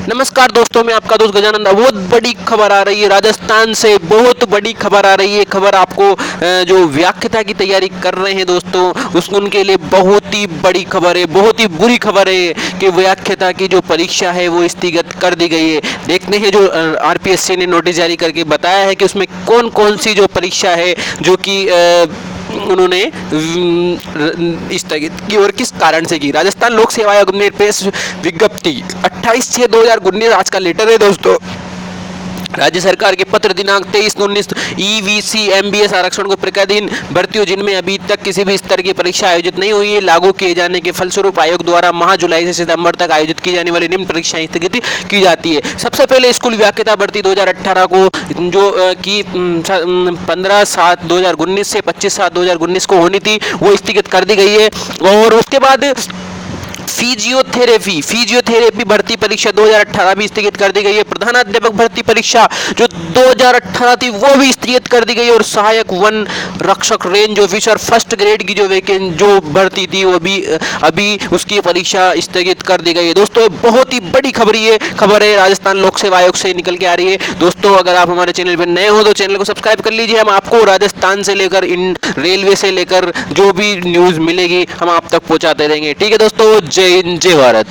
नमस्कार दोस्तों, मैं आपका दोस्त गजानंद। बहुत बड़ी खबर आ रही है राजस्थान से, बहुत बड़ी खबर आ रही है। खबर आपको जो व्याख्याता की तैयारी कर रहे हैं दोस्तों, उनके लिए बहुत ही बड़ी खबर है, बहुत ही बुरी खबर है कि व्याख्याता की जो परीक्षा है वो स्थगित कर दी गई है। देखते हैं जो आरपीएससी ने नोटिस जारी करके बताया है कि उसमें कौन कौन सी जो परीक्षा है जो कि उन्होंने स्थगित की और किस कारण से की। राजस्थान लोक सेवा आयोग ने प्रेस विज्ञप्ति 28/6/2019 आज का लेटर है दोस्तों। राज्य सरकार के पत्र दिनांक 23/19 ईवीसी एमबीएस आरक्षण को प्रक्रियाधीन भर्तियों जिनमें अभी तक किसी भी स्तर की परीक्षा आयोजित नहीं हुई है, लागू किए जाने के फलस्वरूप आयोग द्वारा माह जुलाई से सितंबर तक आयोजित की जाने वाली निम्न परीक्षाएं स्थगित की जाती है। सबसे पहले स्कूल व्याख्याता भर्ती 2018 को जो कि 15/7/2019 से 25/7/2019 को होनी थी, वो स्थगित कर दी गई है। और उसके बाद फिजियोथेरेपी भर्ती परीक्षा 2018 भी स्थगित कर दी गई है। प्रधानाध्यापक भर्ती परीक्षा जो 2018 थी वो भी स्थगित कर दी गई है। और सहायक वन रक्षक रेंज ऑफिसर फर्स्ट ग्रेड की जो भर्ती थी वो भी अभी उसकी परीक्षा स्थगित कर दी गई है। दोस्तों बहुत ही बड़ी खबर है राजस्थान लोक सेवा आयोग से निकल के आ रही है। दोस्तों अगर आप हमारे चैनल पर नए हो तो चैनल को सब्सक्राइब कर लीजिए। हम आपको राजस्थान से लेकर इन रेलवे से लेकर जो भी न्यूज़ मिलेगी हम आप तक पहुंचाते रहेंगे। ठीक है दोस्तों, जय हिंद, जय भारत।